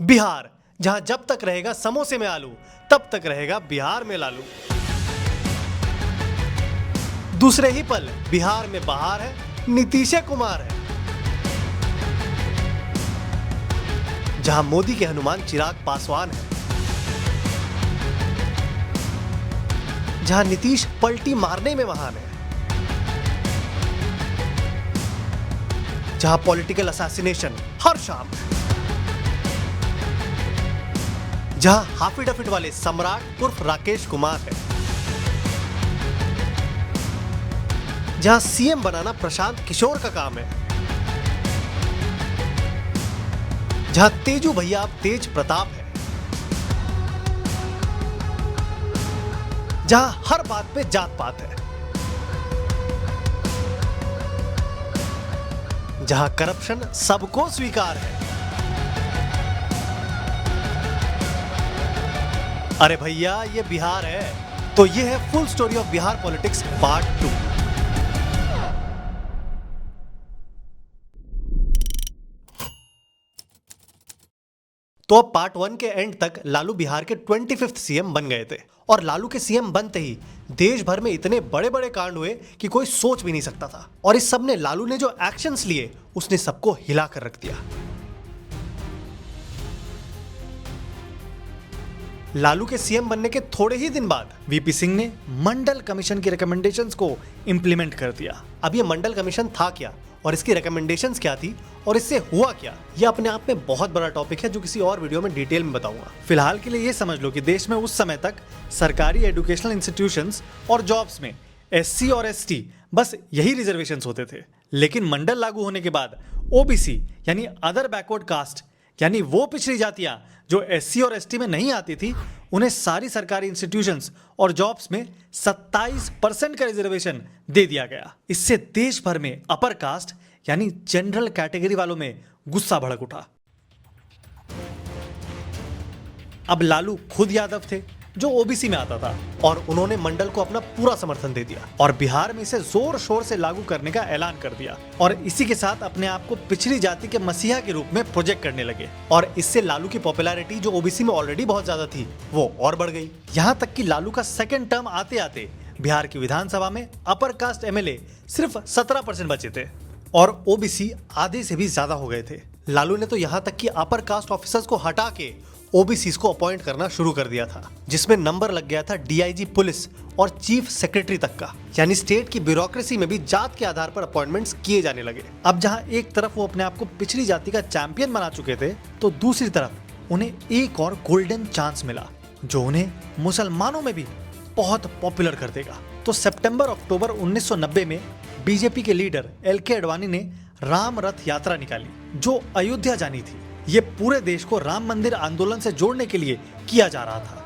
बिहार, जहां जब तक रहेगा समोसे में आलू तब तक रहेगा बिहार में लालू। दूसरे ही पल बिहार में बहार है, नीतीश कुमार है। जहां मोदी के हनुमान चिराग पासवान है, जहां नीतीश पलटी मारने में महान है, जहां पॉलिटिकल असैसिनेशन हर शाम है, जहां हाफिड अफिड वाले सम्राट उर्फ राकेश कुमार है, जहां सीएम बनाना प्रशांत किशोर का काम है, जहां तेजू भैया अब तेज प्रताप है, जहां हर बात पे जात पात है, जहां करप्शन सबको स्वीकार है। अरे भैया ये बिहार है। तो ये है full story of Bihar politics part 2। तो अब पार्ट 1 के एंड तक लालू बिहार के 25th सीएम बन गए थे और लालू के सीएम बनते ही देश भर में इतने बड़े बड़े कांड हुए कि कोई सोच भी नहीं सकता था। और इस सब ने लालू ने जो एक्शंस लिए उसने सबको हिला कर रख दिया। लालू के सीएम बनने के थोड़े ही दिन बाद वीपी सिंह ने मंडल कमीशन की रिकमेंडेशंस को इंप्लीमेंट कर दिया। अब ये मंडल कमीशन था क्या और इसकी रिकमेंडेशंस क्या थी और इससे हुआ क्या, ये अपने आप में बहुत बड़ा टॉपिक है जो किसी और वीडियो में डिटेल में बताऊंगा। फिलहाल के लिए ये समझ लो कि देश में उस समय तक सरकारी एजुकेशनल इंस्टीट्यूशंस और जॉब्स में एससी और एसटी बस यही रिजर्वेशंस होते थे। लेकिन मंडल लागू होने के बाद ओबीसी यानी अदर बैकवर्ड कास्ट यानी वो पिछड़ी जातियां जो एससी और एसटी में नहीं आती थी, उन्हें सारी सरकारी इंस्टीट्यूशंस और जॉब्स में 27% का रिजर्वेशन दे दिया गया। इससे देश भर में अपर कास्ट यानी जनरल कैटेगरी वालों में गुस्सा भड़क उठा। अब लालू खुद यादव थे जो ओबीसी में आता था और उन्होंने मंडल को अपना पूरा समर्थन दे दिया और बिहार में इसे जोर शोर से लागू करने का ऐलान कर दिया और इसी के साथ अपने आप को पिछड़ी जाति के मसीहा के रूप में प्रोजेक्ट करने लगे। और इससे लालू की पॉपुलैरिटी जो ओबीसी में ऑलरेडी बहुत ज्यादा थी वो और बढ़ गई। यहाँ तक कि लालू का सेकेंड टर्म आते आते बिहार की विधानसभा में अपर कास्ट एमएलए सिर्फ 17% बचे थे और ओबीसी आधे से भी ज्यादा हो गए थे। लालू ने तो यहाँ तक कि अपर कास्ट ऑफिसर्स को हटा के ओबीसी को अपॉइंट करना शुरू कर दिया था, जिसमें नंबर लग गया था डीआईजी पुलिस और चीफ सेक्रेटरी तक का। यानी स्टेट की ब्यूरोक्रेसी में भी जात के आधार पर अपॉइंटमेंट्स किए जाने लगे। अब जहां एक तरफ वो अपने आप को पिछड़ी जाति का चैंपियन बना चुके थे, तो दूसरी तरफ उन्हें एक और गोल्डन चांस मिला जो उन्हें मुसलमानों में भी बहुत पॉपुलर कर देगा। तो सितंबर-अक्टूबर 1990 में बीजेपी के लीडर एलके अडवाणी ने राम रथ यात्रा निकाली जो अयोध्या जानी थी। ये पूरे देश को राम मंदिर आंदोलन से जोड़ने के लिए किया जा रहा था।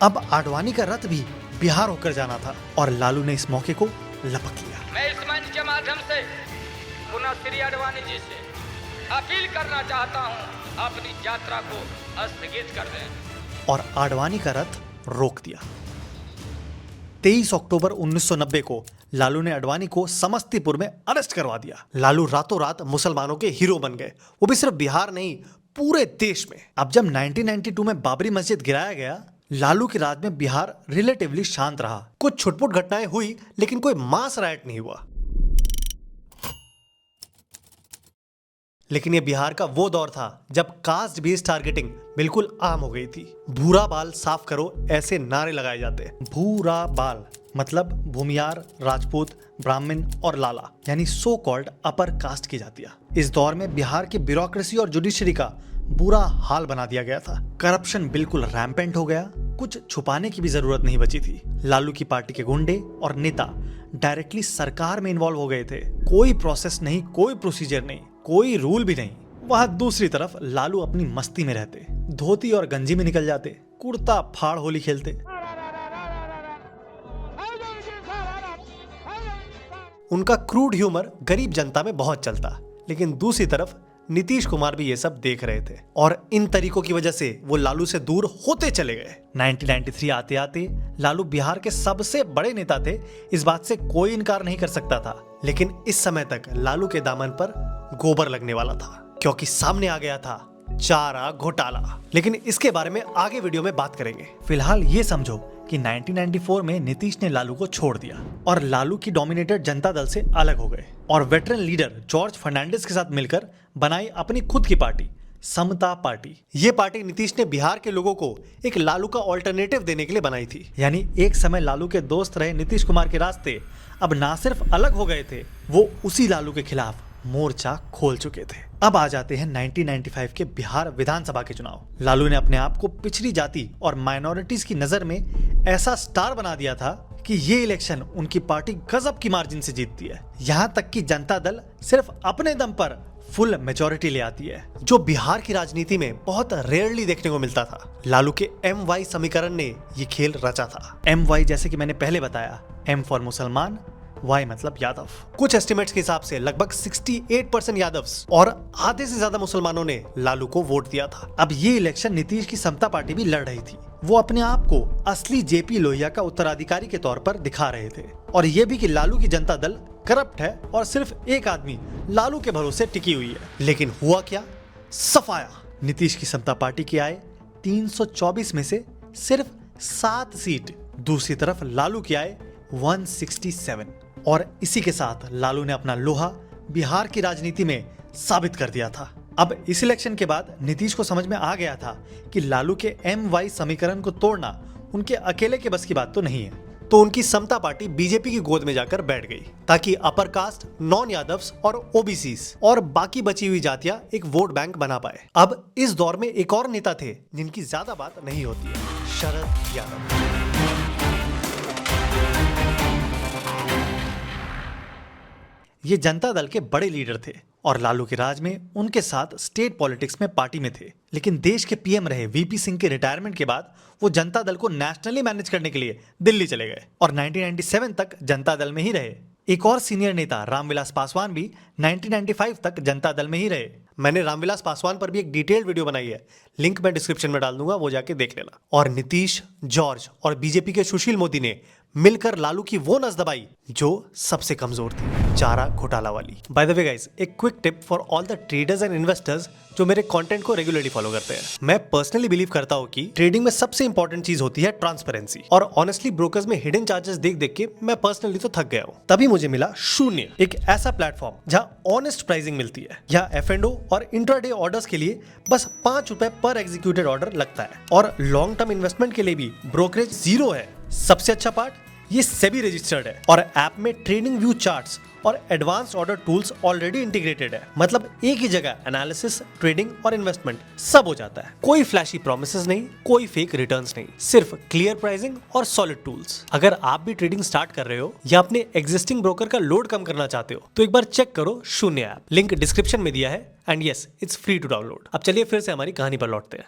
अब आडवाणी का रथ भी बिहार होकर जाना था और लालू ने इस मौके को लपक लिया। मैं इस मंच के माध्यम से पुनः श्री आडवाणी जी से अपील करना चाहता हूं, अपनी यात्रा को स्थगित कर दें। और आडवाणी का रथ रोक दिया। 23 अक्टूबर 1990 को लालू ने अडवाणी को समस्तीपुर में अरेस्ट करवा दिया। लालू रातों रात मुसलमानों के हीरो बन गए, वो भी सिर्फ बिहार नहीं पूरे देश में। अब जब 1992 में बाबरी मस्जिद गिराया गया, लालू के राज में बिहार रिलेटिवली शांत रहा। कुछ छुटपुट घटनाएं हुई लेकिन कोई मास राइट नहीं हुआ। लेकिन ये बिहार का वो दौर था जब कास्ट बेस्ड टारगेटिंग बिल्कुल आम हो गई थी। भूरा बाल साफ करो ऐसे नारे लगाए जाते। भूरा बाल मतलब भूमियार, राजपूत, ब्राह्मण और लाला यानी सो कॉल्ड अपर कास्ट की जातियां। इस दौर में बिहार की ब्यूरोक्रेसी और जुडिशरी का बुरा हाल बना दिया गया था। करप्शन बिल्कुल रैम्पेंट हो गया, कुछ छुपाने की भी जरूरत नहीं बची थी। लालू की पार्टी के गुंडे और नेता डायरेक्टली सरकार में इन्वॉल्व हो गए थे। कोई प्रोसेस नहीं, कोई प्रोसीजर नहीं, कोई रूल भी नहीं। वहां दूसरी तरफ लालू अपनी मस्ती में रहते, धोती और गंजी में निकल जाते, कुर्ता फाड़ होली खेलते। उनका क्रूड ह्यूमर गरीब जनता में बहुत चलता। लेकिन दूसरी तरफ नीतीश कुमार भी ये सब देख रहे थे और इन तरीकों की वजह से वो लालू से दूर होते चले गए। 1993 आते आते लालू बिहार के सबसे बड़े नेता थे, इस बात से कोई इनकार नहीं कर सकता था। लेकिन इस समय तक लालू के दामन पर गोबर लगने वाला था, क्योंकि सामने आ गया था चारा घोटाला। लेकिन इसके बारे में आगे वीडियो में बात करेंगे। फिलहाल ये समझो कि 1994 में नीतीश ने लालू को छोड़ दिया और लालू की डोमिनेटेड जनता दल से अलग हो गए और वेटरन लीडर जॉर्ज फर्नांडिस के साथ मिलकर बनाई अपनी खुद की पार्टी, समता पार्टी। ये पार्टी नीतीश ने बिहार के लोगों को एक लालू का ऑल्टरनेटिव देने के लिए बनाई थी। यानी एक समय लालू के दोस्त रहे नीतीश कुमार के रास्ते अब ना सिर्फ अलग हो गए थे, वो उसी लालू के खिलाफ मोर्चा खोल चुके थे। अब आ जाते हैं 1995 के बिहार विधानसभा के चुनाव। लालू ने अपने आप को पिछड़ी जाति और माइनॉरिटीज की नजर में ऐसा स्टार बना दिया था कि ये इलेक्शन उनकी पार्टी गजब की मार्जिन से जीतती है। यहाँ तक कि जनता दल सिर्फ अपने दम पर फुल मेजॉरिटी ले आती है, जो बिहार की राजनीति में बहुत रेयरली देखने को मिलता था। लालू के MY समीकरण ने ये खेल रचा था। MY जैसे कि मैंने पहले बताया, M फॉर मुसलमान, Y मतलब यादव। कुछ एस्टिमेट्स के हिसाब से लगभग 68% यादव और आधे से ज्यादा मुसलमानों ने लालू को वोट दिया था। अब ये इलेक्शन नीतीश की समता पार्टी भी लड़ रही थी। वो अपने आप को असली JP लोहिया का उत्तराधिकारी के तौर पर दिखा रहे थे और ये भी कि लालू की जनता दल करप्ट है और सिर्फ एक आदमी लालू के भरोसे टिकी हुई है। लेकिन हुआ क्या? सफाया। नीतीश की समता पार्टी के आए 324 में से सिर्फ 7 सीट, दूसरी तरफ लालू के आए 167 और इसी के साथ लालू ने अपना लोहा बिहार की राजनीति में साबित कर दिया था। अब इस इलेक्शन के बाद नीतीश को समझ में आ गया था कि लालू के MY समीकरण को तोड़ना उनके अकेले के बस की बात तो नहीं है, तो उनकी समता पार्टी बीजेपी की गोद में जाकर बैठ गई ताकि अपर कास्ट, नॉन यादव्स और OBCs और बाकी बची हुई जातियां एक वोट बैंक बना पाए। अब इस दौर में एक और नेता थे जिनकी ज्यादा बात नहीं होती है, शरद यादव। ये जनता दल के बड़े लीडर थे और लालू के राज में उनके साथ स्टेट पॉलिटिक्स में पार्टी में थे। लेकिन देश के PM रहे VP सिंह के रिटायरमेंट के बाद वो जनता दल को नेशनली मैनेज करने के लिए दिल्ली चले गए और 1997 तक जनता दल में ही रहे। एक और सीनियर नेता रामविलास पासवान भी 1995 तक जनता दल में ही रहे। मैंने रामविलास पासवान पर भी एक डिटेल्ड वीडियो बनाई है, लिंक मैं डिस्क्रिप्शन में डाल दूंगा, वो जाके देख लेना। और नीतीश, जॉर्ज और बीजेपी के सुशील मोदी ने मिलकर लालू की वो नस दबाई जो सबसे कमजोर थी, चारा घोटाला वाली। बाय द वे गाइस, एक quick tip for all the traders and investors जो मेरे कंटेंट को रेगुलरली फॉलो करते हैं। मैं पर्सनली बिलीव करता हूँ कि ट्रेडिंग में सबसे इंपॉर्टेंट चीज होती है ट्रांसपेरेंसी, और ऑनेस्टली ब्रोकर्स में हिडन चार्जेस देख देख के मैं पर्सनली तो थक गया हूँ। तभी मुझे मिला शून्य, एक ऐसा प्लेटफॉर्म जहाँ ऑनेस्ट प्राइसिंग मिलती है। यहाँ F&O और इंट्राडे ऑर्डर्स के लिए बस 5 रुपए पर एग्जीक्यूटेड ऑर्डर लगता है और लॉन्ग टर्म इन्वेस्टमेंट के लिए भी ब्रोकरेज 0 है। सबसे अच्छा पार्ट, ये सेबी रजिस्टर्ड है और ऐप में ट्रेडिंग व्यू चार्ट्स और advance order tools already integrated है। मतलब एक ही जगह एनालिसिस, ट्रेडिंग और इन्वेस्टमेंट सब हो जाता है। कोई फ्लैशी प्रॉमिसेस नहीं, कोई फेक रिटर्न्स नहीं, सिर्फ क्लियर प्राइसिंग और सॉलिड टूल्स। अगर आप भी ट्रेडिंग स्टार्ट कर रहे हो या अपने एग्जिस्टिंग ब्रोकर का लोड कम करना चाहते हो तो एक बार चेक करो शून्य ऐप, लिंक डिस्क्रिप्शन में दिया है and yes, it's free to download. अब चलिए फिर से हमारी कहानी पर लौटते हैं।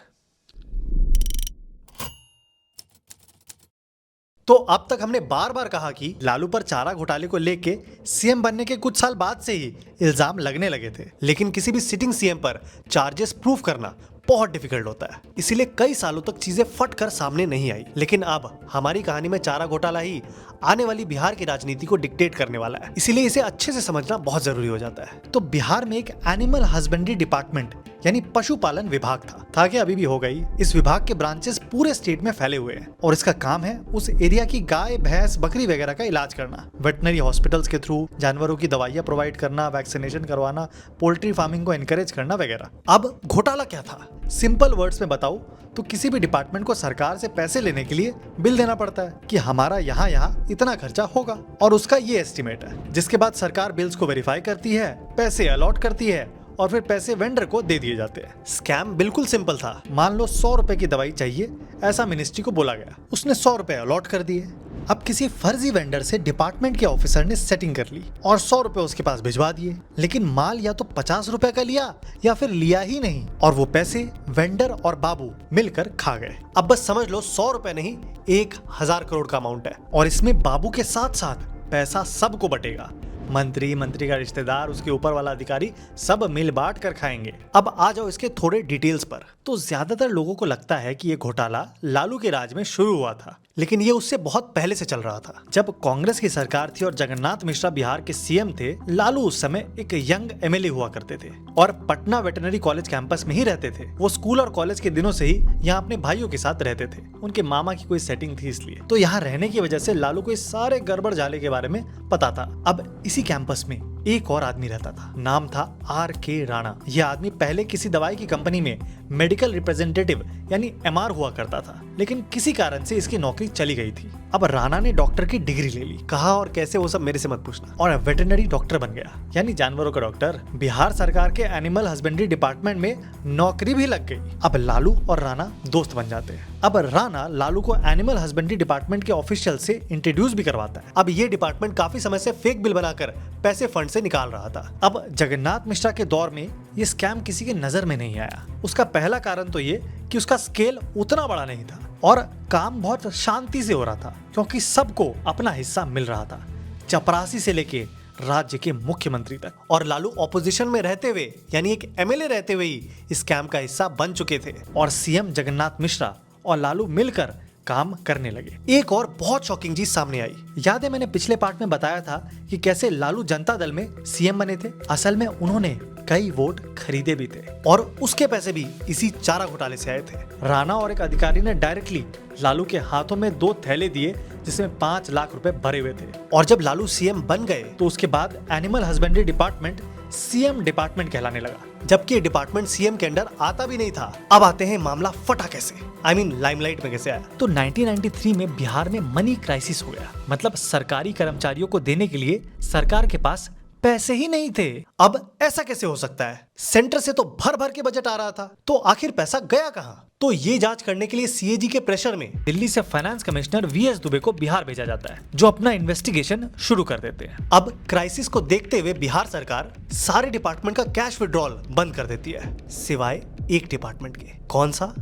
तो अब तक हमने बार बार कहा कि लालू पर चारा घोटाले को लेके CM बनने के कुछ साल बाद से ही इल्जाम लगने लगे थे, लेकिन किसी भी सिटिंग CM पर चार्जेस प्रूफ करना बहुत डिफिकल्ट होता है, इसीलिए कई सालों तक चीजें फट कर सामने नहीं आई। लेकिन अब हमारी कहानी में चारा घोटाला ही आने वाली बिहार की राजनीति को डिक्टेट करने वाला है, इसीलिए इसे अच्छे से समझना बहुत जरूरी हो जाता है। तो बिहार में एक एनिमल हस्बेंड्री डिपार्टमेंट यानी पशुपालन विभाग था कि अभी भी हो गई। इस विभाग के ब्रांचेस पूरे स्टेट में फैले हुए हैं और इसका काम है उस एरिया की गाय, भैंस, बकरी वगैरह का इलाज करना, वेटनरी हॉस्पिटल्स के थ्रू जानवरों की दवाइयां प्रोवाइड करना, वैक्सीनेशन करवाना, पोल्ट्री फार्मिंग को एनकरेज करना वगैरह। अब घोटाला क्या था? सिंपल वर्ड्स में बताऊं तो किसी भी डिपार्टमेंट को सरकार से पैसे लेने के लिए बिल देना पड़ता है कि हमारा यहाँ इतना खर्चा होगा और उसका ये एस्टिमेट है, जिसके बाद सरकार बिल्स को वेरीफाई करती है, पैसे अलॉट करती है और फिर पैसे वेंडर को दे दिए जाते हैं। स्कैम बिल्कुल सिंपल था। मान लो 100 रुपए की दवाई चाहिए, ऐसा मिनिस्ट्री को बोला गया, उसने 100 रुपए अलॉट कर दिए। अब किसी फर्जी वेंडर से डिपार्टमेंट के ऑफिसर ने सेटिंग कर ली और 100 रुपए उसके पास भिजवा दिए, लेकिन माल या तो 50 रुपए का लिया या फिर लिया ही नहीं और वो पैसे वेंडर और बाबू मिलकर खा गए। अब बस समझ लो 100 रुपए नहीं 1000 करोड़ का अमाउंट है और इसमें बाबू के साथ साथ पैसा सबको बटेगा। मंत्री का रिश्तेदार, उसके ऊपर वाला अधिकारी सब मिल बांट कर खाएंगे। अब आ जाओ इसके थोड़े डिटेल्स पर। तो ज्यादातर लोगों को लगता है कि ये घोटाला लालू के राज में शुरू हुआ था, लेकिन ये उससे बहुत पहले से चल रहा था। जब कांग्रेस की सरकार थी और जगन्नाथ मिश्रा बिहार के सीएम थे, लालू उस समय एक यंग एमएलए हुआ करते थे और पटना वेटरनरी कॉलेज कैंपस में ही रहते थे। वो स्कूल और कॉलेज के दिनों से ही यहाँ अपने भाइयों के साथ रहते थे। उनके मामा की कोई सेटिंग थी, इसलिए तो यहाँ रहने की वजह से लालू को इस सारे गड़बड़ झाले के बारे में पता था। अब इसी कैंपस में एक और आदमी रहता था, नाम था R.K. राणा। यह आदमी पहले किसी दवाई की कंपनी में मेडिकल रिप्रेजेंटेटिव यानी MR हुआ करता था, लेकिन किसी कारण से इसकी नौकरी चली गई थी। अब राणा ने डॉक्टर की डिग्री ले ली, कहा और कैसे वो सब मेरे से मत पूछना, और वेटरनरी डॉक्टर बन गया, यानी जानवरों का डॉक्टर। बिहार सरकार के एनिमल हस्बेंड्री डिपार्टमेंट में नौकरी भी लग गई। अब लालू और राणा दोस्त बन जाते हैं। अब राणा लालू को एनिमल हस्बेंड्री डिपार्टमेंट के ऑफिशियल से इंट्रोड्यूस भी करवाता है। अब ये डिपार्टमेंट काफी समय से फेक बिल बनाकर पैसे फंड से निकाल रहा था। अब जगन्नाथ मिश्रा के दौर में ये स्कैम किसी के नजर में नहीं आया। उसका पहला कारण तो ये कि उसका स्केल उतना बड़ा नहीं था और काम बहुत शांति से हो रहा था, क्योंकि सबको अपना हिस्सा मिल रहा था, चपरासी से लेके राज्य के मुख्यमंत्री तक। और लालू ऑपोजिशन में रहते हुए, यानी एक एमएलए रहते हुए ही इस स्कैम का हिस्सा बन चुके थे और सीएम जगन्नाथ मिश्रा और लालू मिलकर काम करने लगे। एक और बहुत शॉकिंग चीज सामने आई। याद है मैंने पिछले पार्ट में बताया था कि कैसे लालू जनता दल में सीएम बने थे। असल में उन्होंने कई वोट खरीदे भी थे और उसके पैसे भी इसी चारा घोटाले से आए थे। राणा और एक अधिकारी ने डायरेक्टली लालू के हाथों में 2 थैले दिए जिसमें 5 लाख रुपए भरे हुए थे। और जब लालू सीएम बन गए तो उसके बाद animal husbandry department CM department कहलाने लगा, जबकि ये डिपार्टमेंट सीएम के अंडर आता भी नहीं था। अब आते हैं मामला फटा कैसे, लाइमलाइट में कैसे आया। तो 1993 में बिहार में मनी क्राइसिस हो गया, मतलब सरकारी कर्मचारियों को देने के लिए सरकार के पास पैसे ही नहीं थे। अब ऐसा कैसे हो सकता है? सेंटर से तो भर भर के बजट आ रहा था, तो आखिर पैसा गया कहां? तो ये जांच करने के लिए सीएजी के प्रेशर में दिल्ली से फाइनेंस कमिश्नर वीएस दुबे को बिहार भेजा जाता है, जो अपना इन्वेस्टिगेशन शुरू कर देते हैं। अब क्राइसिस को देखते हुए बिहार सरकार सारे डिपार्टमेंट का कैश विड्रॉल बंद कर देती है, सिवाय एक डिपार्टमेंट के। कौन सा?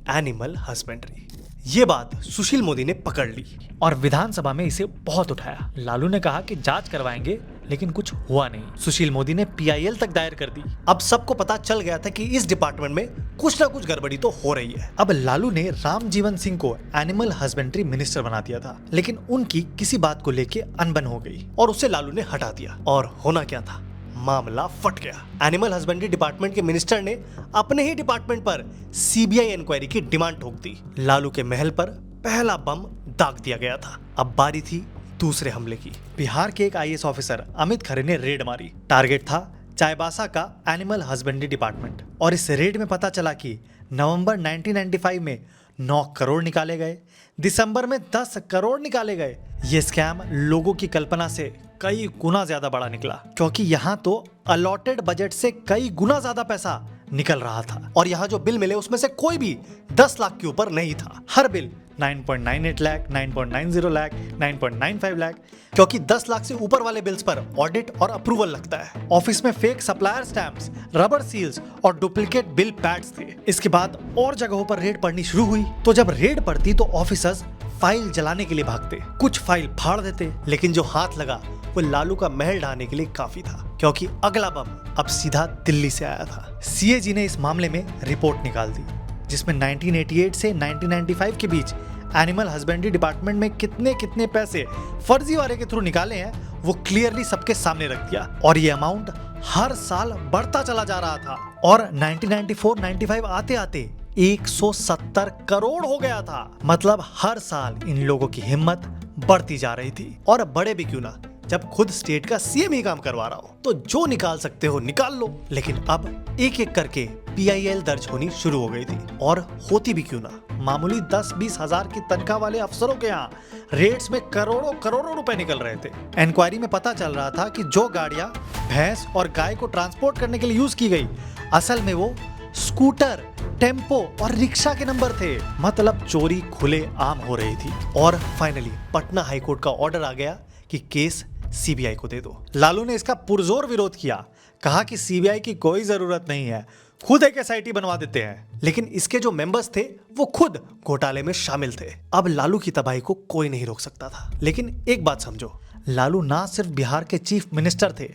Animal husbandry. ये बात सुशील मोदी ने पकड़ ली और विधानसभा में इसे बहुत उठाया। लालू ने कहा कि जांच करवाएंगे, लेकिन कुछ हुआ नहीं। सुशील मोदी ने PIL तक दायर कर दी। अब सबको पता चल गया था कि इस डिपार्टमेंट में कुछ ना कुछ गड़बड़ी तो हो रही है। अब लालू ने रामजीवन सिंह को एनिमल हस्बेंड्री मिनिस्टर बना दिया था, लेकिन उनकी किसी बात को लेके अनबन हो गई और उसे लालू ने हटा दिया। और होना क्या था, मामला फट गया। एनिमल हस्बेंड्री डिपार्टमेंट के मिनिस्टर ने अपने ही डिपार्टमेंट पर CBI इंक्वायरी की डिमांड ठोक दी। लालू के महल पर पहला बम दाग दिया गया था। अब बारी थी दूसरे हमले की। बिहार के एक IAS ऑफिसर अमित खरे ने रेड मारी। टारगेट था चाईबासा का एनिमल हस्बेंड्री डिपार्टमेंट। और इस रेड में पता चला कि नवंबर 1995 में 9 करोड़ निकाले गए, दिसंबर में 10 करोड़ निकाले गए। ये स्कैम लोगों की कल्पना से कई गुना ज्यादा बड़ा निकला, क्योंकि यहाँ तो अलॉटेड बजट से कई गुना ज्यादा पैसा निकल रहा था। और यहाँ जो बिल मिले उसमें से कोई भी 10 लाख के ऊपर नहीं था। हर बिल 9.98 लाख, 9.90 लाख, 9.95 लाख, क्योंकि 10 लाख से ऊपर वाले बिल्स पर ऑडिट और अप्रूवल लगता है। ऑफिस में fake supplier stamps, rubber seals और डुप्लीकेट बिल पैड्स थे। इसके बाद और जगहों पर रेड पड़नी शुरू हुई। तो जब रेड पड़ती तो ऑफिसर्स फाइल जलाने के लिए भागते, कुछ फाइल फाड़ देते, लेकिन जो हाथ लगा वो लालू का महल ढाने के लिए काफी था, क्योंकि अगला बम अब सीधा दिल्ली से आया था। CAG ने इस मामले में रिपोर्ट निकाल दी, जिसमें 1988 से 1995 के बीच एनिमल हस्बेंड्री डिपार्टमेंट में कितने कितने पैसे फर्जीवाड़े के थ्रू निकाले हैं वो क्लियरली सबके सामने रख दिया। और ये अमाउंट हर साल बढ़ता चला जा रहा था और 1994-95 आते आते 170 करोड़ हो गया था। मतलब हर साल इन लोगों की हिम्मत बढ़ती जा रही थी। और बड़े भी क्यों ना, जब खुद स्टेट का CM ही काम करवा रहा हो तो जो निकाल सकते हो निकाल लो। लेकिन अब एक एक करके PIL दर्ज होनी शुरू हो गई थी। और होती भी क्यों ना, मामूली 10-20 हजार की तनख्वाह वाले अफसरों के यहाँ रेट्स में करोड़ों करोड़ों रुपए निकल रहे थे। इंक्वायरी में पता चल रहा था कि जो गाड़ियां भैंस और गाय को ट्रांसपोर्ट करने के लिए यूज की गई, असल में वो स्कूटर, टेम्पो और रिक्शा के नंबर थे। मतलब चोरी खुले आम हो रही थी। और फाइनली पटना हाईकोर्ट का ऑर्डर आ गया कि केस CBI को दे दो। लालू ने इसका पुरजोर विरोध किया, कहा कि CBI की कोई जरूरत नहीं है, खुद एक SIT बनवा देते हैं। लेकिन इसके जो मेंबर्स थे वो खुद घोटाले में शामिल थे। अब लालू की तबाही को कोई नहीं रोक सकता था। लेकिन एक बात समझो, लालू ना सिर्फ बिहार के चीफ मिनिस्टर थे,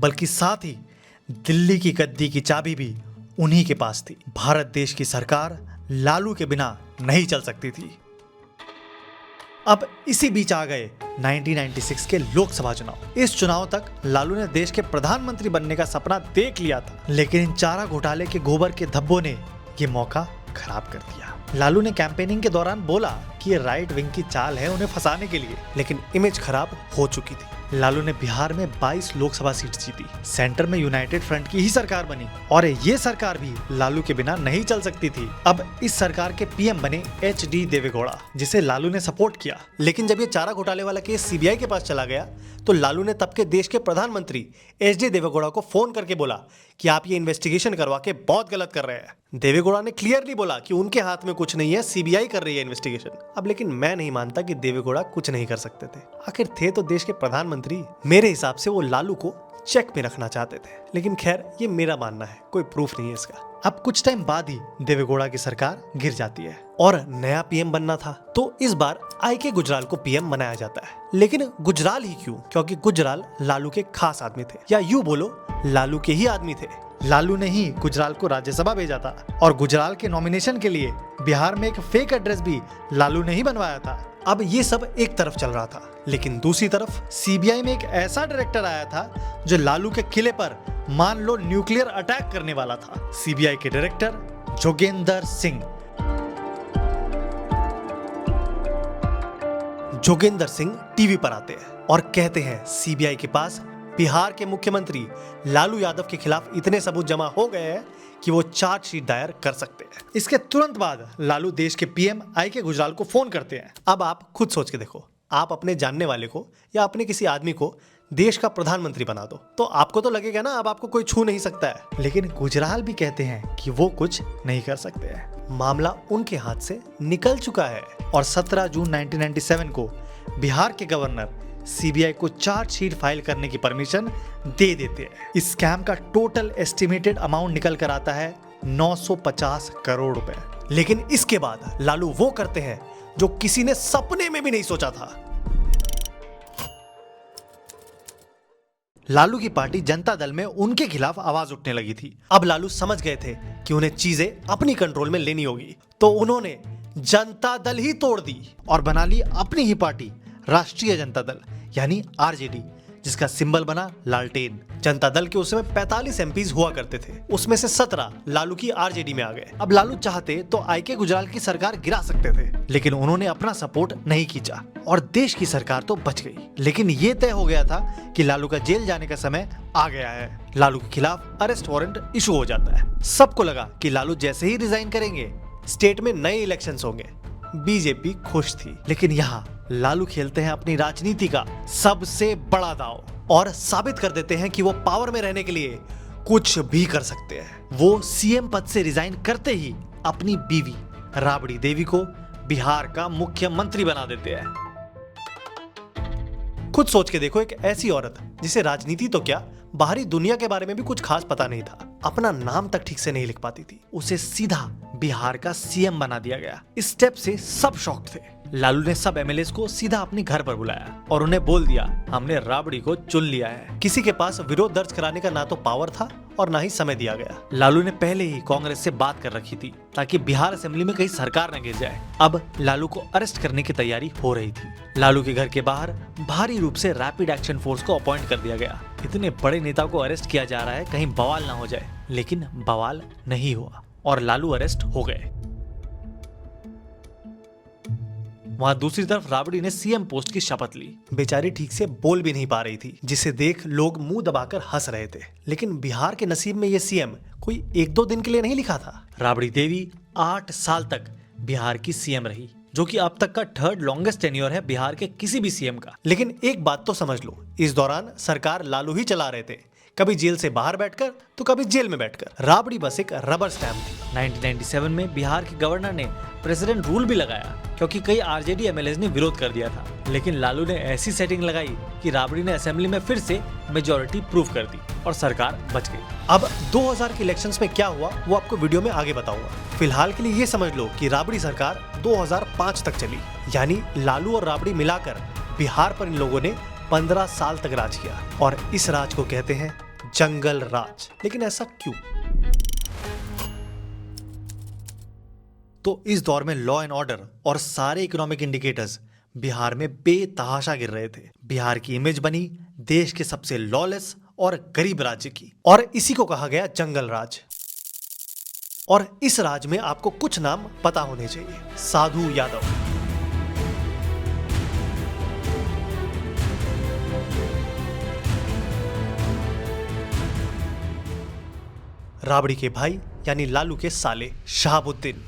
बल्कि साथ ही दिल्ली की गद्दी की चाबी भी उन्हीं के पास थी। भारत देश की सरकार लालू के बिना नहीं चल सकती थी। अब इसी बीच आ गए 1996 के लोकसभा चुनाव। इस चुनाव तक लालू ने देश के प्रधानमंत्री बनने का सपना देख लिया था, लेकिन इन चारा घोटाले के गोबर के धब्बों ने ये मौका खराब कर दिया। लालू ने कैंपेनिंग के दौरान बोला कि ये राइट विंग की चाल है उन्हें फंसाने के लिए, लेकिन इमेज खराब हो चुकी थी। लालू ने बिहार में 22 लोकसभा सीट जीती, सेंटर में यूनाइटेड फ्रंट की ही सरकार बनी और ये सरकार भी लालू के बिना नहीं चल सकती थी। अब इस सरकार के पीएम बने HD देवेगौड़ा, जिसे लालू ने सपोर्ट किया। लेकिन जब ये चारा घोटाले वाला केस सीबीआई के पास चला गया तो लालू ने तब के देश के प्रधानमंत्री HD देवेगौड़ा को फोन करके बोला कि आप ये इन्वेस्टिगेशन करवा के बहुत गलत कर रहे हैं। देवेगौड़ा ने क्लियरली बोला कि उनके हाथ में कुछ नहीं है, सीबीआई कर रही है इन्वेस्टिगेशन। अब लेकिन मैं नहीं मानता कि देवेगौड़ा कुछ नहीं कर सकते थे, आखिर थे तो देश के प्रधानमंत्री। मेरे हिसाब से वो लालू को चेक में रखना चाहते थे, लेकिन खैर ये मेरा मानना है, कोई प्रूफ नहीं है इसका। अब कुछ टाइम बाद ही देवेगौड़ा की सरकार गिर जाती है और नया पीएम बनना था, तो इस बार IK गुजराल को पीएम बनाया जाता है। लेकिन गुजराल ही क्यों? क्योंकि गुजराल लालू के खास आदमी थे, या यूं बोलो लालू के ही आदमी थे। लालू ने ही गुजराल को राज्यसभा भेजा था और गुजराल के नॉमिनेशन के लिए बिहार में एक फेक एड्रेस भी लालू ने ही बनवाया था। अब ये सब एक तरफ चल रहा था, लेकिन दूसरी तरफ सीबीआई में एक ऐसा डायरेक्टर आया था जो लालू के किले पर मान लो न्यूक्लियर अटैक करने वाला था। सीबीआई के डायरेक्टर जोगेंद्र सिंह। जोगेंद्र सिंह टीवी पर आते हैं और कहते हैं सीबीआई के पास बिहार के मुख्यमंत्री लालू यादव के खिलाफ इतने सबूत जमा हो गए हैं कि वो चार्जशीट दायर कर सकते हैं। इसके तुरंत बाद लालू देश के पीएम IK गुजराल को फोन करते हैं। अब आप खुद सोच के देखो, आप अपने जानने वाले को या अपने किसी आदमी को देश का प्रधानमंत्री बना दो तो आपको तो लगेगा ना अब आपको कोई छू नहीं सकता है, लेकिन गुजराल भी कहते हैं कि वो कुछ नहीं कर सकते हैं। मामला उनके हाथ से निकल चुका है और 17 जून 1997 को बिहार के गवर्नर सीबीआई को चार्जशीट फाइल करने की परमिशन दे देते हैं। इस स्कैम का टोटल एस्टिमेटेड अमाउंट निकल कर आता है 950 करोड़ रुपए। लेकिन इसके बाद लालू वो करते हैं जो किसी ने सपने में भी नहीं सोचा था। लालू की पार्टी जनता दल में उनके खिलाफ आवाज उठने लगी थी। अब लालू समझ गए थे कि उन्हें चीजें अपनी कंट्रोल में लेनी होगी, तो उन्होंने जनता दल ही तोड़ दी और बना ली अपनी ही पार्टी राष्ट्रीय जनता दल यानी RJD, जिसका सिंबल बना लालटेन। जनता दल के उस समय 45 MPs हुआ करते थे, उसमें से 17 लालू की RJD में आ गए। अब लालू चाहते तो IK गुजराल की सरकार गिरा सकते थे, लेकिन उन्होंने अपना सपोर्ट नहीं खींचा और देश की सरकार तो बच गई। लेकिन ये तय हो गया था कि लालू का जेल जाने का समय आ गया है। लालू के खिलाफ अरेस्ट वारंट इशू हो जाता है। सबको लगा कि लालू जैसे ही रिजाइन करेंगे स्टेट में नए इलेक्शंस होंगे। बीजेपी खुश थी, लेकिन यहाँ लालू खेलते हैं अपनी राजनीति का सबसे बड़ा दांव और साबित कर देते हैं कि वो पावर में रहने के लिए कुछ भी कर सकते हैं। वो सीएम पद से रिजाइन करते ही अपनी बीवी राबड़ी देवी को बिहार का मुख्यमंत्री बना देते हैं। खुद सोच के देखो, एक ऐसी औरत जिसे राजनीति तो क्या बाहरी दुनिया के बारे में भी कुछ खास पता नहीं था, अपना नाम तक ठीक से नहीं लिख पाती थी, उसे सीधा बिहार का सीएम बना दिया गया। इस स्टेप से सब शॉक थे। लालू ने सब MLAs को सीधा अपने घर पर बुलाया और उन्हें बोल दिया, हमने राबड़ी को चुन लिया है। किसी के पास विरोध दर्ज कराने का ना तो पावर था और ना ही समय दिया गया। लालू ने पहले ही कांग्रेस से बात कर रखी थी ताकि बिहार असेंबली में कहीं सरकार न गिर जाए। अब लालू को अरेस्ट करने की तैयारी हो रही थी। लालू के घर के बाहर भारी रूप से रैपिड एक्शन फोर्स को अपॉइंट कर दिया गया। इतने बड़े नेता को अरेस्ट किया जा रहा है, कहीं बवाल ना हो जाए, लेकिन बवाल नहीं हुआ और लालू अरेस्ट हो गए। वहां दूसरी तरफ राबड़ी ने सीएम पोस्ट की शपथ ली। बेचारी ठीक से बोल भी नहीं पा रही थी, जिसे देख लोग मुंह दबाकर हंस रहे थे। लेकिन बिहार के नसीब में ये सीएम कोई 1-2 दिन के लिए नहीं लिखा था। राबड़ी देवी 8 साल तक बिहार की सीएम रही, जो कि अब तक का 3rd लॉन्गेस्ट टेन्योर है बिहार के किसी भी सीएम का। लेकिन एक बात तो समझ लो, इस दौरान सरकार लालू ही चला रहे थे, कभी जेल से बाहर बैठकर तो कभी जेल में बैठकर। राबड़ी बस एक रबर स्टैम्प थी। 1997 में बिहार के गवर्नर ने प्रेसिडेंट रूल भी लगाया, क्योंकि कई RJD MLAs ने विरोध कर दिया था। लेकिन लालू ने ऐसी सेटिंग लगाई कि राबड़ी ने असेंबली में फिर से मेजॉरिटी प्रूव कर दी और सरकार बच गई। अब 2000 के इलेक्शंस में क्या हुआ वो आपको वीडियो में आगे बताऊंगा। फिलहाल के लिए ये समझ लो कि राबड़ी सरकार 2005 तक चली, यानी लालू और राबड़ी मिलाकर बिहार पर इन लोगों ने 15 साल तक राज किया और इस राज को कहते हैं जंगल राज। लेकिन ऐसा क्यों? तो इस दौर में लॉ एंड ऑर्डर और सारे इकोनॉमिक इंडिकेटर्स बिहार में बेतहाशा गिर रहे थे। बिहार की इमेज बनी देश के सबसे लॉलेस और गरीब राज्य की, और इसी को कहा गया जंगल राज। और इस राज में आपको कुछ नाम पता होने चाहिए। साधु यादव, राबड़ी के भाई यानी लालू के साले शहाबुद्दीन,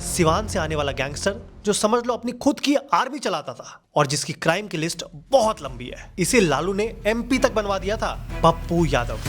सिवान से आने वाला गैंगस्टर जो समझ लो अपनी खुद की आर्मी चलाता था और जिसकी क्राइम की लिस्ट बहुत लंबी है। इसे लालू ने एमपी तक बनवा दिया था, पप्पू यादव।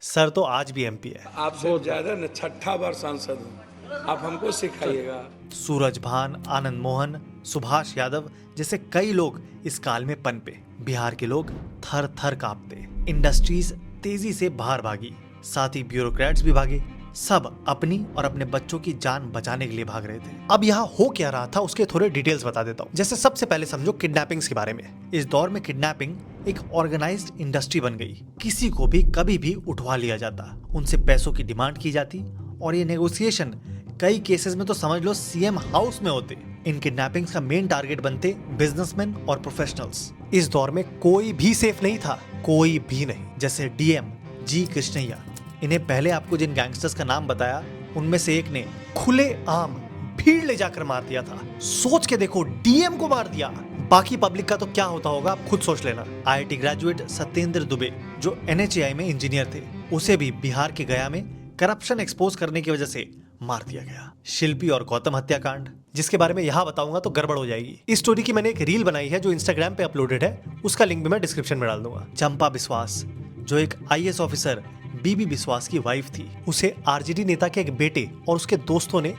सर तो आज भी एमपी है। आपसे ज्यादा न 6ठा बार सांसद हूँ, आप हमको सिखाइएगा। सूरज भान, आनंद मोहन, सुभाष यादव जैसे कई लोग इस काल में पनपे। बिहार के लोग थर थर कांपते। इंडस्ट्रीज तेजी से बाहर भागी, साथ ही ब्यूरोक्रेट्स भी भागे। सब अपनी और अपने बच्चों की जान बचाने के लिए भाग रहे थे। अब यहाँ हो क्या रहा था उसके थोड़े डिटेल्स बता देता हूँ। जैसे सबसे पहले समझो किडनैपिंग्स के बारे में। इस दौर में किडनैपिंग एक ऑर्गेनाइज्ड इंडस्ट्री बन गई। किसी को भी कभी भी उठवा लिया जाता, उनसे पैसों की डिमांड की जाती और ये नेगोशिएशन कई केसेस में तो समझ लो सीएम हाउस में होते। इन किडनैपिंग्स का मेन टारगेट बनते बिजनेसमैन और प्रोफेशनल्स। इस दौर में कोई भी सेफ नहीं था, कोई भी नहीं। जैसे डीएम जी कृष्णैया, इन्हें पहले आपको जिन गैंगस्टर्स का नाम बताया उनमें से एक ने खुले आम भीड़ ले जाकर मार दिया था। सोच के देखो, डीएम को मार दिया। बाकी पब्लिक का तो क्या होता होगा आप खुद सोच लेना। आईआईटी ग्रेजुएट सत्येंद्र दुबे जो एनएचएआई में इंजीनियर थे, उसे भी बिहार के गया में करप्शन एक्सपोज करने की वजह से मार दिया गया। शिल्पी और गौतम हत्याकांड, जिसके बारे में यहाँ बताऊंगा तो गड़बड़ हो जाएगी। इस स्टोरी की मैंने एक रील बनाई है जो इंस्टाग्राम पे अपलोडेड है, उसका लिंक भी मैं डिस्क्रिप्शन में डाल दूंगा। चंपा बिस्वास जो एक आईएएस ऑफिसर बीबी बिस्वास की वाइफ थी, उसे आरजेडी नेता के एक बेटे और उसके दोस्तों ने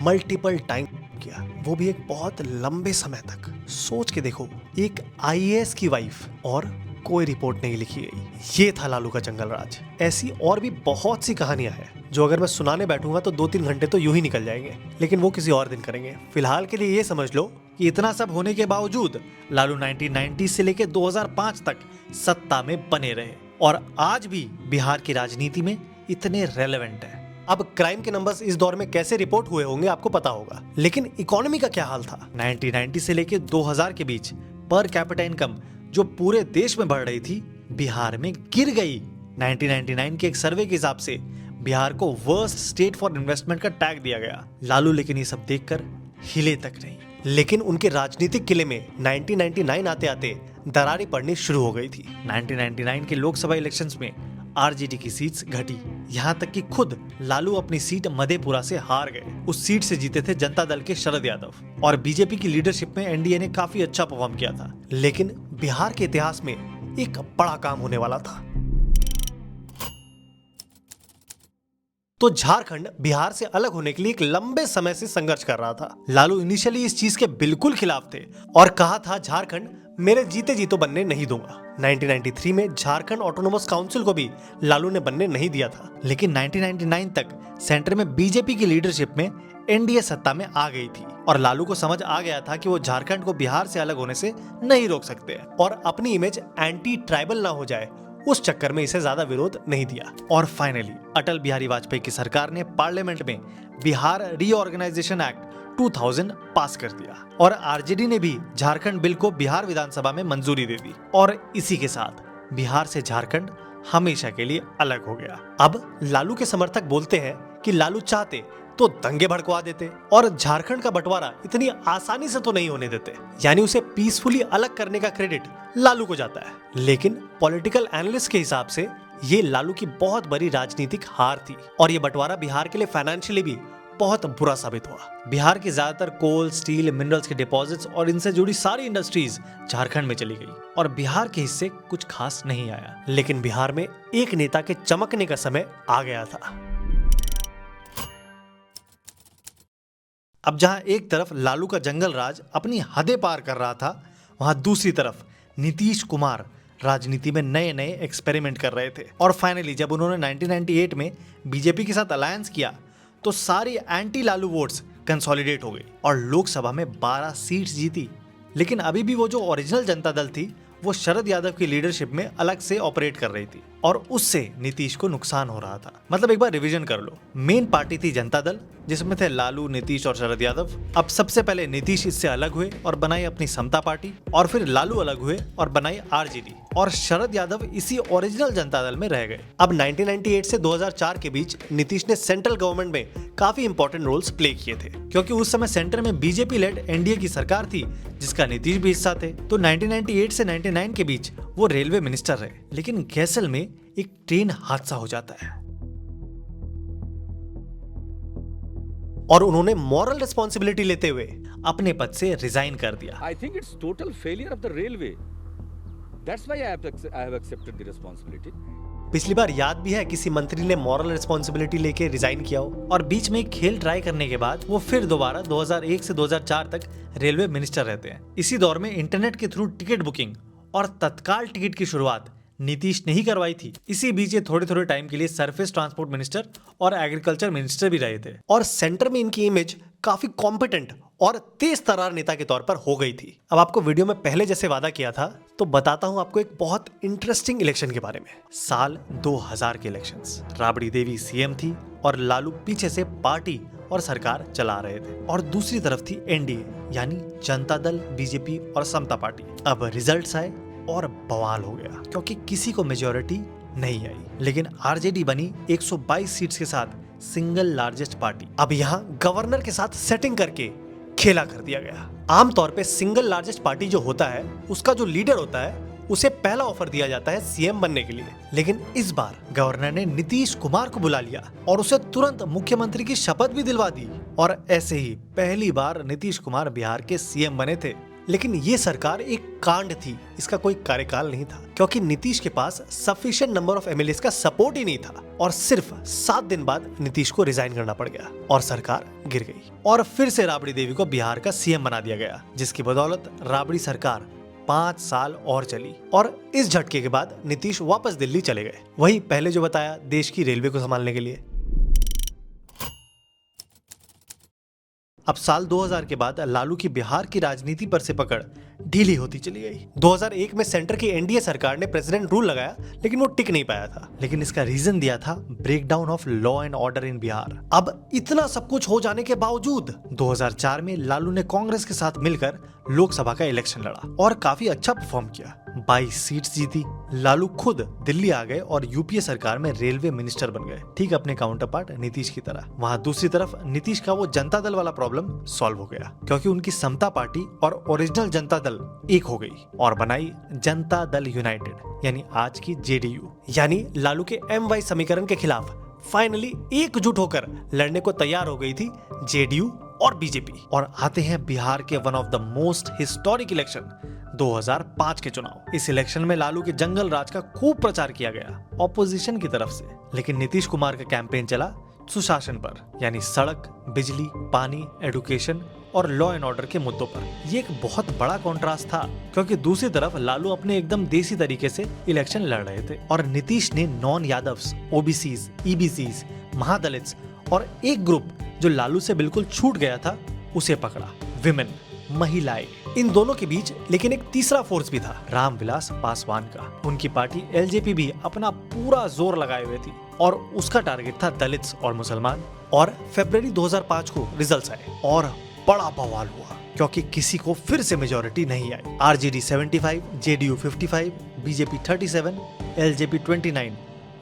मल्टीपल टाइम किया, वो भी एक बहुत लंबे समय तक। सोच के देखो, एक आईएएस की वाइफ और कोई रिपोर्ट नहीं लिखी गई। ये था लालू का जंगल राज। ऐसी और भी बहुत सी कहानियां हैं जो अगर मैं सुनाने बैठूंगा तो 2-3 घंटे तो यूं ही निकल जाएंगे, लेकिन वो किसी और दिन करेंगे। फिलहाल के लिए ये समझ लो कि इतना सब होने के बावजूद लालू 1990 से लेकर 2005 तक सत्ता में बने रहे और आज भी बिहार की राजनीति में इतने रेलेवेंट है। अब क्राइम के नंबर्स इस दौर में कैसे रिपोर्ट हुए होंगे आपको पता होगा, लेकिन इकोनॉमी का क्या हाल था? 1990 से लेकर 2000 के बीच पर कैपिटा इनकम जो पूरे देश में बढ़ रही थी, बिहार में गिर गई। 1999 के एक सर्वे के हिसाब से बिहार को वर्स्ट स्टेट फॉर इन्वेस्टमेंट का टैग दिया गया। लालू लेकिन ये सब देखकर हिले तक नहीं। लेकिन उनके राजनीतिक किले में 1999 आते आते दरारें पड़नी शुरू हो गई थी। 1999 के लोकसभा इलेक्शंस में आरजेडी की सीट्स घटी, यहाँ तक कि खुद लालू अपनी सीट मधेपुरा से हार गए। उस सीट से जीते थे जनता दल के शरद यादव और बीजेपी की लीडरशिप में एनडीए ने काफी अच्छा परफॉर्म किया था। लेकिन बिहार के इतिहास में एक बड़ा काम होने वाला था। तो झारखंड बिहार से अलग होने के लिए एक लंबे समय से संघर्ष कर रहा था। लालू इनिशियली इस चीज के बिल्कुल खिलाफ थे और कहा था झारखंड मेरे जीते जी तो बनने नहीं दूंगा। 1993 में झारखंड ऑटोनोमस काउंसिल को भी लालू ने बनने नहीं दिया था, लेकिन 1999 तक सेंटर में बीजेपी की लीडरशिप में एनडीए सत्ता में आ गई थी और लालू को समझ आ गया था कि वो झारखंड को बिहार से अलग होने से नहीं रोक सकते और अपनी इमेज एंटी ट्राइबल ना हो जाए, उस चक्कर में इसे ज्यादा विरोध नहीं दिया। और फाइनली अटल बिहारी वाजपेयी की सरकार ने पार्लियामेंट में बिहार रीऑर्गेनाइजेशन एक्ट 2000 पास कर दिया और आरजेडी ने भी झारखंड बिल को बिहार विधानसभा में मंजूरी दे दी और इसी के साथ बिहार से झारखंड हमेशा के लिए अलग हो गया। अब लालू के समर्थक बोलते हैं कि लालू चाहते तो दंगे भड़कवा देते और झारखंड का बंटवारा इतनी आसानी से तो नहीं होने देते, यानी उसे पीसफुली अलग करने का क्रेडिट लालू को जाता है। लेकिन पॉलिटिकल एनालिस्ट के हिसाब से ये लालू की बहुत बड़ी राजनीतिक हार थी और ये बंटवारा बिहार के लिए फाइनेंशियली भी बहुत बुरा साबित हुआ। बिहार के ज्यादातर कोल, स्टील, मिनरल्स के डिपॉजिट्स और इनसे जुड़ी सारी इंडस्ट्रीज झारखंड में चली गई और बिहार के हिस्से कुछ खास नहीं आया। लेकिन बिहार में एक नेता के चमकने का समय आ गया था। अब जहां एक तरफ लालू का जंगल राज अपनी हदें पार कर रहा था, वहां दूसरी तरफ नीतीश कुमार राजनीति में नए नए एक्सपेरिमेंट कर रहे थे। और फाइनली जब उन्होंने 1998 में बीजेपी के साथ अलायंस किया तो सारी एंटी लालू वोट्स कंसोलिडेट हो गई और लोकसभा में 12 सीट्स जीती। लेकिन अभी भी वो जो ओरिजिनल जनता दल थी वो शरद यादव की लीडरशिप में अलग से ऑपरेट कर रही थी और उससे नीतीश को नुकसान हो रहा था। मतलब एक बार रिवीजन कर लो, मेन पार्टी थी जनता दल जिसमें थे लालू, नीतीश और शरद यादव। अब सबसे पहले नीतीश इससे अलग हुए और बनाई अपनी समता पार्टी, और फिर लालू अलग हुए और बनाई आरजेडी, और शरद यादव इसी ओरिजिनल जनता दल में रह गए। अब 1998 से 2004 के बीच नीतीश ने सेंट्रल गवर्नमेंट में काफी इंपॉर्टेंट रोल्स प्ले किए थे, क्योंकि उस समय सेंटर में बीजेपी लेड एनडीए की सरकार थी जिसका नीतीश भी हिस्सा थे। तो 1998 से 99 के बीच वो रेलवे मिनिस्टर रहे। लेकिन गैसल में एक ट्रेन हादसा हो जाता है और उन्होंने मॉरल रिस्पॉन्सिबिलिटी लेते हुए अपने पद से रिजाइन कर दिया। I think it's total failure of the railway. That's why I have accepted the responsibility. पिछली बार याद भी है किसी मंत्री ने मॉरल रिस्पॉन्सिबिलिटी लेके रिजाइन किया हो और बीच में एक खेल ट्राई करने के बाद वो फिर दोबारा 2001 से 2004 तक रेलवे मिनिस्टर रहते हैं। इसी दौर में इंटरनेट के थ्रू टिकट बुकिंग और तत्काल टिकट की शुरुआत नीतीश ने ही करवाई थी। इसी बीच ये थोड़े थोड़े टाइम के लिए सरफेस ट्रांसपोर्ट मिनिस्टर और एग्रीकल्चर मिनिस्टर भी रहे थे और सेंटर में इनकी इमेज काफी कॉम्पिटेंट और तेज तर्रार नेता के तौर पर हो गई थी। अब आपको वीडियो में पहले जैसे वादा किया था तो बताता हूं आपको एक बहुत इंटरेस्टिंग इलेक्शन के बारे में। साल 2000 के इलेक्शंस, राबड़ी देवी सीएम थी और लालू पीछे से पार्टी और सरकार चला रहे थे और दूसरी तरफ थी एनडीए यानी जनता दल, बीजेपी और समता पार्टी। अब रिजल्ट्स आए और बवाल हो गया क्योंकि किसी को मेजॉरिटी नहीं आई, लेकिन आरजेडी बनी 122 सीट्स के साथ सिंगल लार्जेस्ट पार्टी। अब यहाँ गवर्नर के साथ सेटिंग करके खेला कर दिया गया। आमतौर पे सिंगल लार्जेस्ट पार्टी जो होता है उसका जो लीडर होता है उसे पहला ऑफर दिया जाता है सीएम बनने के लिए, लेकिन इस बार गवर्नर ने नीतीश कुमार को बुला लिया और उसे तुरंत मुख्यमंत्री की शपथ भी दिलवा दी और ऐसे ही पहली बार नीतीश कुमार बिहार के सीएम बने थे। लेकिन ये सरकार एक कांड थी, इसका कोई कार्यकाल नहीं था क्योंकि नीतीश के पास सफिशिएंट नंबर ऑफ एमएलएस का सपोर्ट ही नहीं था और सिर्फ 7 दिन बाद नीतीश को रिजाइन करना पड़ गया और सरकार गिर गई और फिर से राबड़ी देवी को बिहार का सीएम बना दिया गया, जिसकी बदौलत राबड़ी सरकार 5 साल और चली और इस झटके के बाद नीतीश वापस दिल्ली चले गए, वही पहले जो बताया देश की रेलवे को संभालने के लिए। अब साल 2000 के बाद लालू की बिहार की राजनीति पर से पकड़ ढीली होती चली गई। 2001 में सेंटर की एनडीए सरकार ने प्रेसिडेंट रूल लगाया लेकिन वो टिक नहीं पाया था, लेकिन इसका रीजन दिया था breakdown of law and order in Bihar. अब इतना सब कुछ हो जाने के बावजूद 2004 में लालू ने कांग्रेस के साथ मिलकर लोकसभा का इलेक्शन लड़ा और काफी अच्छा परफॉर्म किया, 22 सीट्स जीती। लालू खुद दिल्ली आ गए और यूपीए सरकार में रेलवे मिनिस्टर बन गए, ठीक अपने काउंटर पार्ट नीतीश की तरह। वहां दूसरी तरफ नीतीश का वो जनता दल वाला प्रॉब्लम सॉल्व हो गया क्योंकि उनकी समता पार्टी और ओरिजिनल जनता दल एक हो गई और बनाई जनता दल यूनाइटेड यानी आज की जेडीयू। यानी लालू के MY समीकरण के खिलाफ फाइनली एकजुट होकर लड़ने को तैयार हो गई थी जेडीयू और बीजेपी। और आते हैं बिहार के one of the most historic election 2005 के चुनाव। इस इलेक्शन में लालू के जंगल राज का खूब प्रचार किया गया ऑपोजिशन की तरफ से, लेकिन नीतीश कुमार का कैंपेन चला सुशासन पर यानी सड़क, बिजली, पानी, एजुकेशन और लॉ एंड ऑर्डर के मुद्दों पर। ये एक बहुत बड़ा कॉन्ट्रास्ट था क्योंकि दूसरी तरफ लालू अपने एकदम देसी तरीके से इलेक्शन लड़ रहे थे और नीतीश ने नॉन यादव्स, ओबीसीज, ईबीसीज, महादलित्स और एक ग्रुप जो लालू से बिल्कुल छूट गया था उसे पकड़ा, विमेन, महिलाएं। इन दोनों के बीच लेकिन एक तीसरा फोर्स भी था, रामविलास पासवान का। उनकी पार्टी एलजेपी भी अपना पूरा जोर लगाए हुए थी और उसका टारगेट था दलित्स और मुसलमान। और फरवरी 2005 को रिजल्ट्स आए और बड़ा बवाल हुआ क्योंकि किसी को फिर से मेजॉरिटी नहीं आई। RJD 75, JDU 55, BJP 37, LJP 29,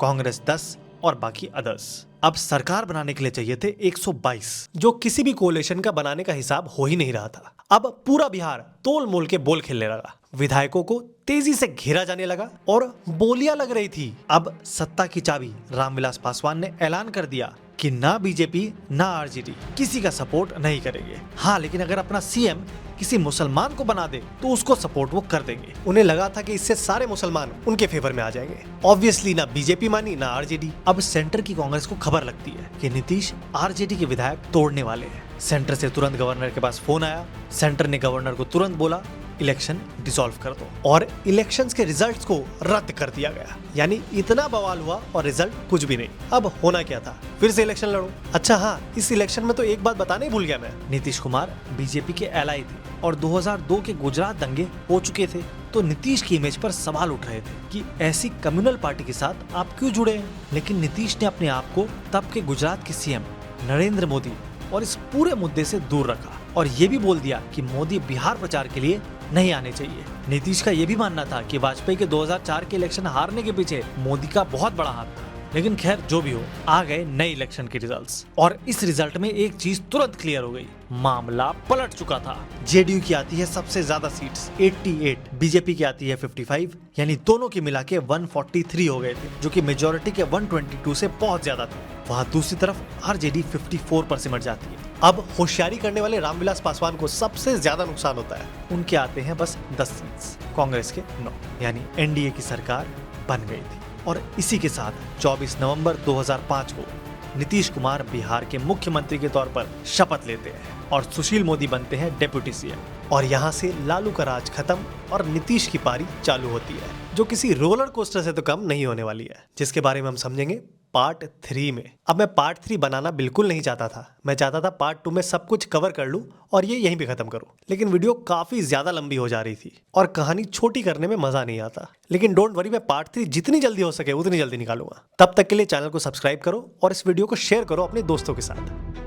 Congress 10 और बाकी अदर्स। अब सरकार बनाने के लिए चाहिए थे 122, जो किसी भी कोalition का बनाने का हिसाब हो ही नहीं रहा था। अब पूरा बिहार तोल मोल के बोल खेलने लगा, विधायकों को तेजी से घेरा जाने लगा और बोलियां लग रही थी। अब सत्ता की चाबी रामविलास पासवान ने ऐलान कर दिया कि ना बीजेपी ना आरजेडी किसी का सपोर्ट नहीं करेंगे। हाँ, लेकिन अगर अपना सीएम किसी मुसलमान को बना दे तो उसको सपोर्ट वो कर देंगे। उन्हें लगा था कि इससे सारे मुसलमान उनके फेवर में आ जाएंगे। ऑब्वियसली ना बीजेपी मानी ना आरजेडी। अब सेंटर की कांग्रेस को खबर लगती है कि नीतीश आरजेडी के विधायक तोड़ने वाले हैं सेंटर से तुरंत गवर्नर के पास फोन आया। सेंटर ने गवर्नर को तुरंत बोला इलेक्शन डिसॉल्व कर दो और इलेक्शंस के रिजल्ट्स को रद्द कर दिया गया। यानी इतना बवाल हुआ और रिजल्ट कुछ भी नहीं। अब होना क्या था, फिर से इलेक्शन लड़ो। अच्छा हाँ, इस इलेक्शन में तो एक बात बताने ही भूल गया मैं, नीतीश कुमार बीजेपी के एलाई थे और 2002 के गुजरात दंगे हो चुके थे, तो नीतीश की इमेज पर सवाल उठ रहे थे कि ऐसी कम्युनल पार्टी के साथ आप क्यों जुड़े हैं। लेकिन नीतीश ने अपने आप को तब के गुजरात के सीएम नरेंद्र मोदी और इस पूरे मुद्दे से दूर रखा और ये भी बोल दिया कि मोदी बिहार प्रचार के लिए नहीं आने चाहिए। नीतीश का ये भी मानना था कि वाजपेयी के 2004 के इलेक्शन हारने के पीछे मोदी का बहुत बड़ा हाथ था। लेकिन खैर जो भी हो, आ गए नए इलेक्शन के रिजल्ट्स और इस रिजल्ट में एक चीज तुरंत क्लियर हो गई, मामला पलट चुका था। जेडीयू की आती है सबसे ज्यादा सीट्स 88, बीजेपी की आती है 55, यानी दोनों की मिला के 143 हो गए थे, जो कि मेजोरिटी के 122 से बहुत ज्यादा थे। वहाँ दूसरी तरफ आरजेडी 54 पर सिमट जाती है। अब होशियारी करने वाले रामविलास पासवान को सबसे ज्यादा नुकसान होता है, उनके आते हैं बस 10 सीट्स, कांग्रेस के 9, यानी एनडीए की सरकार बन गई थी। और इसी के साथ 24 नवंबर 2005 को नीतीश कुमार बिहार के मुख्यमंत्री के तौर पर शपथ लेते हैं और सुशील मोदी बनते हैं डेप्यूटी सीएम। और यहाँ से लालू का राज खत्म और नीतीश की पारी चालू होती है, जो किसी रोलर कोस्टर से तो कम नहीं होने वाली है, जिसके बारे में हम समझेंगे पार्ट 3 में। अब मैं पार्ट 3 बनाना बिल्कुल नहीं चाहता था, मैं चाहता था पार्ट 2 में सब कुछ कवर कर लूं और ये यहीं पे खत्म करूं। लेकिन वीडियो काफी ज्यादा लंबी हो जा रही थी और कहानी छोटी करने में मजा नहीं आता। लेकिन डोंट वरी, मैं पार्ट 3 जितनी जल्दी हो सके उतनी जल्दी निकालूंगा। तब तक के लिए चैनल को सब्सक्राइब करो और इस वीडियो को शेयर करो अपने दोस्तों के साथ।